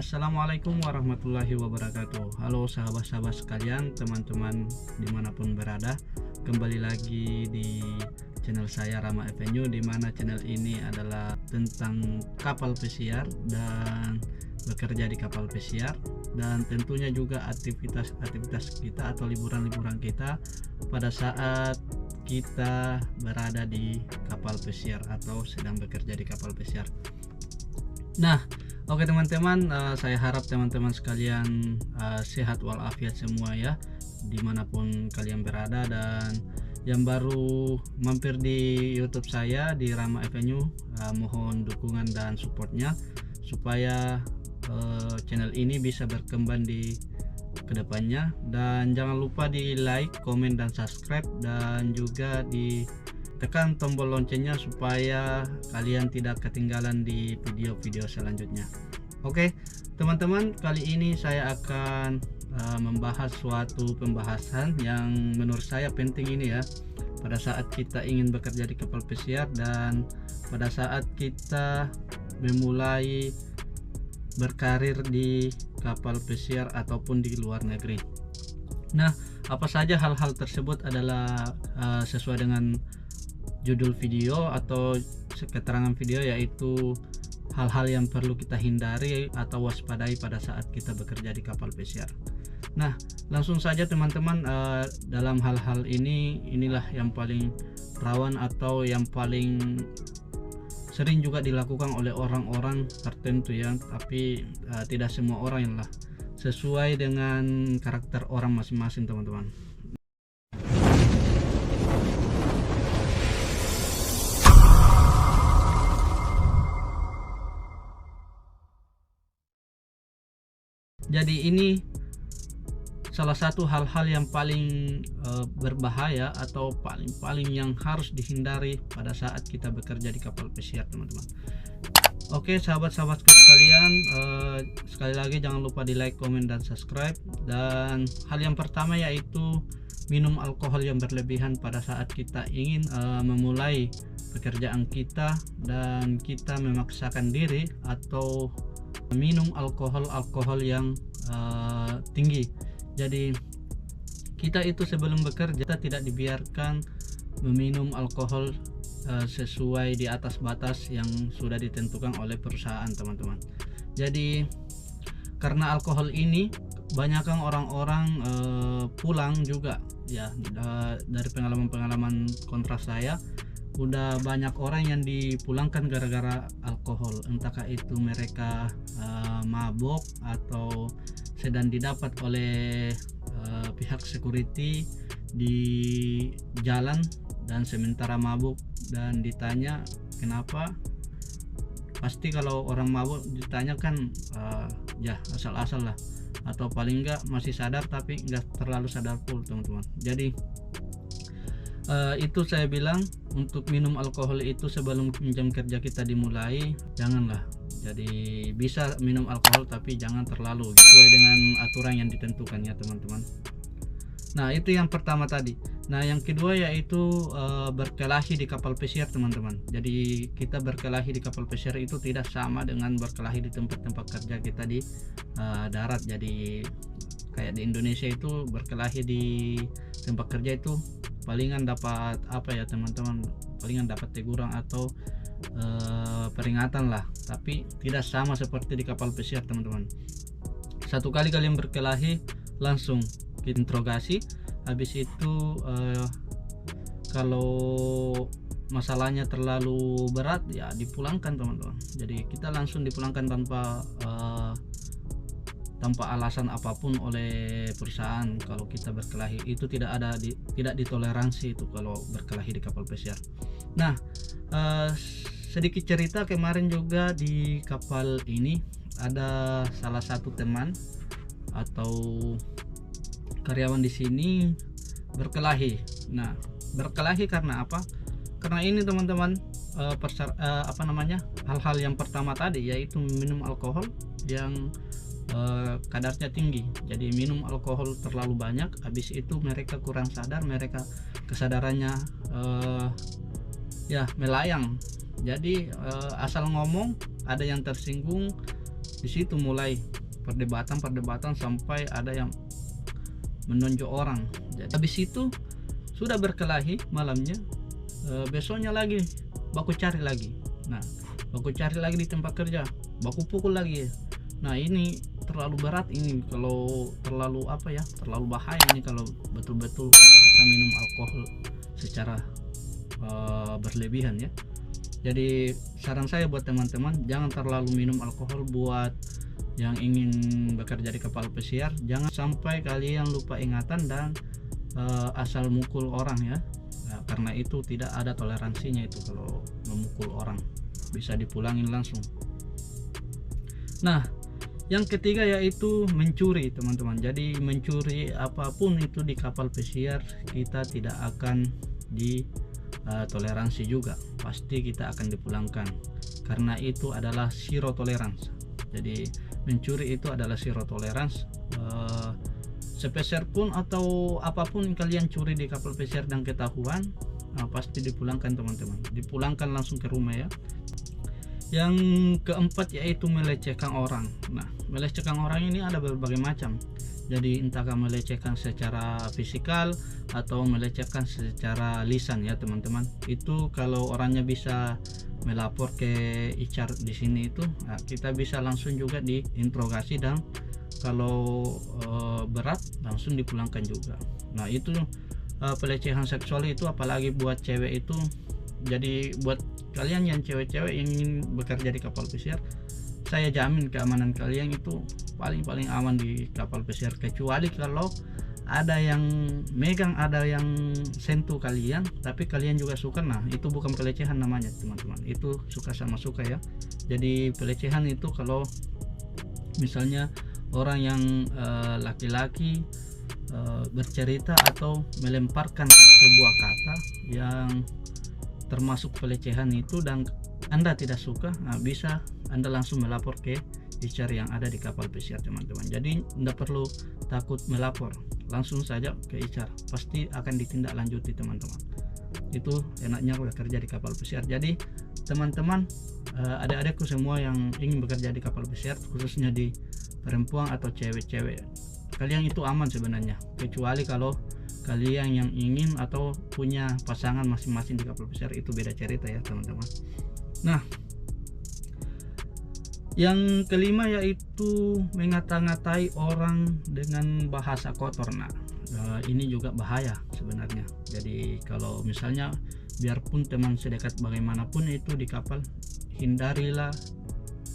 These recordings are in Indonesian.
Assalamualaikum warahmatullahi wabarakatuh. Halo sahabat-sahabat sekalian, teman-teman dimanapun berada. Kembali lagi di channel saya Rama Avenue, dimana channel ini adalah tentang kapal pesiar dan bekerja di kapal pesiar, dan tentunya juga aktivitas-aktivitas kita atau liburan-liburan kita pada saat kita berada di kapal pesiar atau sedang bekerja di kapal pesiar. Nah, oke teman-teman, saya harap teman-teman sekalian sehat walafiat semua ya, dimanapun kalian berada. Dan yang baru mampir di YouTube saya di Rama Avenue, mohon dukungan dan supportnya supaya channel ini bisa berkembang di kedepannya. Dan jangan lupa di like, komen, dan subscribe, dan juga di tekan tombol loncengnya supaya kalian tidak ketinggalan di video-video selanjutnya. Oke teman-teman, kali ini saya akan membahas suatu pembahasan yang menurut saya penting ini ya, pada saat kita ingin bekerja di kapal pesiar dan pada saat kita memulai berkarir di kapal pesiar ataupun di luar negeri. Nah, apa saja hal-hal tersebut adalah sesuai dengan judul video atau keterangan video, yaitu hal-hal yang perlu kita hindari atau waspadai pada saat kita bekerja di kapal pesiar. Nah, langsung saja teman-teman, dalam hal-hal inilah yang paling rawan atau yang paling sering juga dilakukan oleh orang-orang tertentu ya, tapi tidak semua orang yang lah, sesuai dengan karakter orang masing-masing teman-teman. Jadi ini salah satu hal-hal yang paling berbahaya atau paling yang harus dihindari pada saat kita bekerja di kapal pesiar teman-teman. Oke sahabat-sahabatku sekalian, sekali lagi jangan lupa di like, komen, dan subscribe. Dan hal yang pertama yaitu minum alkohol yang berlebihan pada saat kita ingin memulai pekerjaan kita dan kita memaksakan diri atau minum alkohol yang tinggi. Jadi kita itu sebelum bekerja kita tidak dibiarkan meminum alkohol sesuai di atas batas yang sudah ditentukan oleh perusahaan teman-teman. Jadi karena alkohol ini banyakkan orang-orang pulang juga ya, dari pengalaman kontras saya udah banyak orang yang dipulangkan gara-gara alkohol, entahkah itu mereka mabok atau sedang didapat oleh pihak security di jalan dan sementara mabuk, dan ditanya kenapa. Pasti kalau orang mabuk ditanya kan ya asal-asal lah, atau paling enggak masih sadar tapi enggak terlalu sadar full teman-teman. Jadi itu saya bilang untuk minum alkohol itu sebelum jam kerja kita dimulai janganlah. Jadi bisa minum alkohol tapi jangan terlalu, sesuai dengan aturan yang ditentukan ya teman-teman. Nah itu yang pertama tadi. Nah yang kedua yaitu berkelahi di kapal pesiar teman-teman. Jadi kita berkelahi di kapal pesiar itu tidak sama dengan berkelahi di tempat-tempat kerja kita di darat. Jadi kayak di Indonesia itu berkelahi di tempat kerja itu palingan dapat apa ya teman-teman, palingan dapat teguran atau peringatan lah, tapi tidak sama seperti di kapal pesiar teman-teman. Satu kali kalian berkelahi langsung interogasi, habis itu kalau masalahnya terlalu berat ya dipulangkan teman-teman. Jadi kita langsung dipulangkan tanpa alasan apapun oleh perusahaan. Kalau kita berkelahi itu tidak ditoleransi itu kalau berkelahi di kapal pesiar. Nah sedikit cerita, kemarin juga di kapal ini ada salah satu teman atau karyawan di sini berkelahi. Nah berkelahi karena apa? Karena ini teman-teman, hal-hal yang pertama tadi yaitu minum alkohol yang kadarnya tinggi. Jadi minum alkohol terlalu banyak, habis itu mereka kurang sadar, mereka kesadarannya ya melayang. Jadi asal ngomong ada yang tersinggung di situ mulai perdebatan sampai ada yang menonjok orang. Jadi habis itu sudah berkelahi malamnya, besoknya lagi baku cari lagi. Nah, baku cari lagi di tempat kerja, baku pukul lagi. Nah, ini terlalu berat ini, kalau terlalu terlalu bahaya ini kalau betul-betul kita minum alkohol secara berlebihan ya. Jadi saran saya buat teman-teman, jangan terlalu minum alkohol. Buat yang ingin bekerja di kapal pesiar, jangan sampai kalian lupa ingatan dan asal mukul orang ya. Nah, karena itu tidak ada toleransinya itu, kalau memukul orang bisa dipulangin langsung. Nah, yang ketiga yaitu mencuri teman-teman. Jadi mencuri apapun itu di kapal pesiar kita tidak akan toleransi juga, pasti kita akan dipulangkan, karena itu adalah zero tolerance. Jadi mencuri itu adalah zero tolerance. Sepeser pun atau apapun kalian curi di kapal pesiar dan ketahuan, pasti dipulangkan teman-teman, dipulangkan langsung ke rumah ya. Yang keempat yaitu melecehkan orang. Nah, melecehkan orang ini ada berbagai macam. Jadi entahkah melecehkan secara fisikal atau melecehkan secara lisan ya teman-teman. Itu kalau orangnya bisa melapor ke HR di sini itu, kita bisa langsung juga diinterogasi, dan kalau berat langsung dipulangkan juga. Nah, itu pelecehan seksual itu apalagi buat cewek itu. Jadi buat kalian yang cewek-cewek yang ingin bekerja di kapal pesiar, saya jamin keamanan kalian itu paling aman di kapal pesiar, kecuali kalau ada yang megang, ada yang sentuh kalian tapi kalian juga suka. Nah, itu bukan pelecehan namanya teman-teman, itu suka sama suka ya. Jadi pelecehan itu kalau misalnya orang yang laki-laki bercerita atau melemparkan sebuah kata yang termasuk pelecehan itu dan Anda tidak suka, bisa Anda langsung melapor ke HR yang ada di kapal pesiar teman-teman. Jadi tidak perlu takut melapor, langsung saja ke HR, pasti akan ditindaklanjuti teman-teman. Itu enaknya bekerja di kapal pesiar. Jadi teman-teman, adik-adikku semua yang ingin bekerja di kapal pesiar, khususnya di perempuan atau cewek-cewek, kalian itu aman sebenarnya, kecuali kalau kalian yang ingin atau punya pasangan masing-masing di kapal pesiar, itu beda cerita ya teman-teman. Nah, yang kelima yaitu mengata-ngatai orang dengan bahasa kotor. Nah, ini juga bahaya sebenarnya. Jadi kalau misalnya biarpun teman sedekat bagaimanapun itu di kapal, hindarilah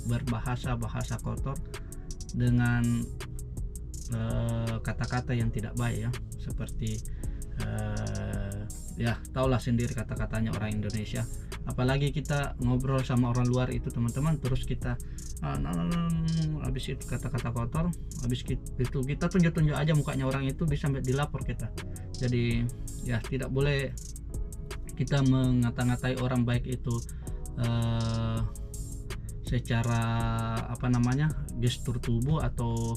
berbahasa kotor dengan kata-kata yang tidak baik ya, seperti ya tahulah sendiri kata-katanya orang Indonesia. Apalagi kita ngobrol sama orang luar itu teman-teman, terus kita habis itu kata-kata kotor, habis itu kita tunjuk-tunjuk aja mukanya orang itu, bisa dilapor kita. Jadi ya tidak boleh kita mengata-ngatai orang, baik itu secara gestur tubuh atau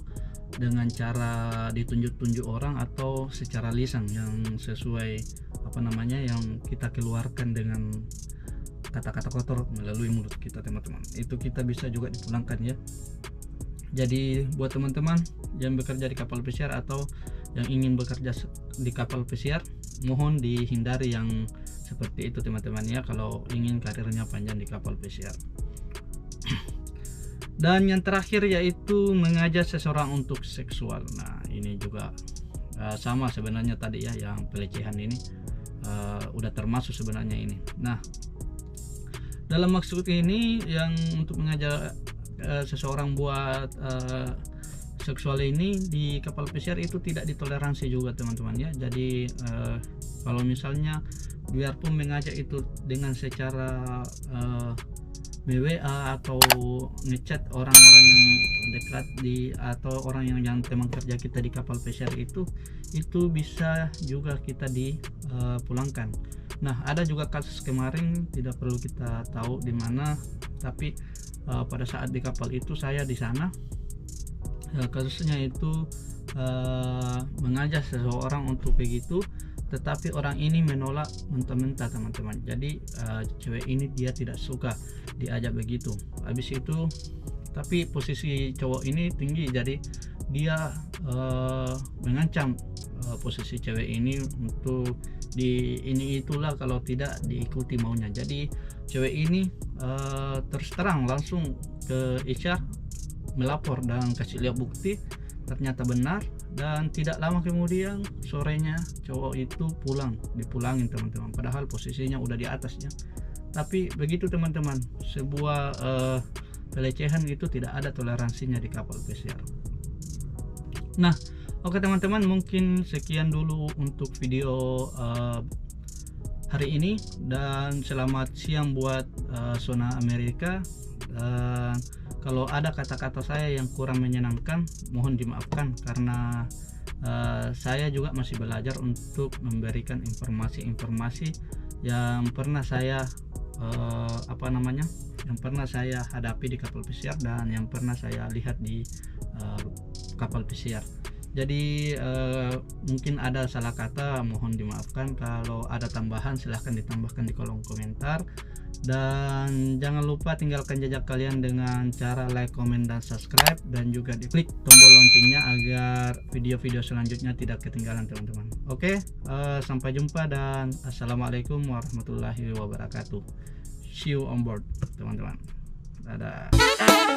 dengan cara ditunjuk-tunjuk orang, atau secara lisan yang sesuai yang kita keluarkan dengan kata-kata kotor melalui mulut kita teman-teman. Itu kita bisa juga dipulangkan ya. Jadi buat teman-teman yang bekerja di kapal pesiar atau yang ingin bekerja di kapal pesiar, mohon dihindari yang seperti itu teman-teman ya, kalau ingin karirnya panjang di kapal pesiar. Dan yang terakhir yaitu mengajak seseorang untuk seksual. Nah, ini juga sama sebenarnya tadi ya, yang pelecehan ini udah termasuk sebenarnya ini. Nah, dalam maksud ini yang untuk mengajak seseorang buat seksual ini di kapal pesiar itu tidak ditoleransi juga teman-teman ya. Jadi kalau misalnya biarpun mengajak itu dengan secara WA atau ngechat orang-orang yang dekat atau orang yang teman kerja kita di kapal pesiar itu bisa juga kita dipulangkan. Nah, ada juga kasus kemarin, tidak perlu kita tahu di mana, tapi pada saat di kapal itu saya di sana, kasusnya itu mengajak seseorang untuk begitu, tetapi orang ini menolak mentah-mentah teman-teman. Jadi cewek ini dia tidak suka diajak begitu. Habis itu tapi posisi cowok ini tinggi, jadi dia mengancam posisi cewek ini untuk di ini itulah kalau tidak diikuti maunya. Jadi cewek ini terus terang langsung ke HR melapor dan kasih lihat bukti, ternyata benar. Dan tidak lama kemudian sorenya cowok itu dipulangin teman-teman, padahal posisinya udah di atasnya. Tapi begitu teman-teman, sebuah pelecehan itu tidak ada toleransinya di kapal pesiar. Nah, oke teman-teman, mungkin sekian dulu untuk video hari ini, dan selamat siang buat zona Amerika. Dan kalau ada kata-kata saya yang kurang menyenangkan, mohon dimaafkan, karena saya juga masih belajar untuk memberikan informasi-informasi yang pernah saya yang pernah saya hadapi di kapal pesiar dan yang pernah saya lihat di kapal pesiar. Jadi mungkin ada salah kata, mohon dimaafkan. Kalau ada tambahan silahkan ditambahkan di kolom komentar, dan jangan lupa tinggalkan jejak kalian dengan cara like, comment, dan subscribe, dan juga diklik tombol loncengnya agar video-video selanjutnya tidak ketinggalan teman-teman. Oke, sampai jumpa dan assalamualaikum warahmatullahi wabarakatuh. See you on board teman-teman. Dadah.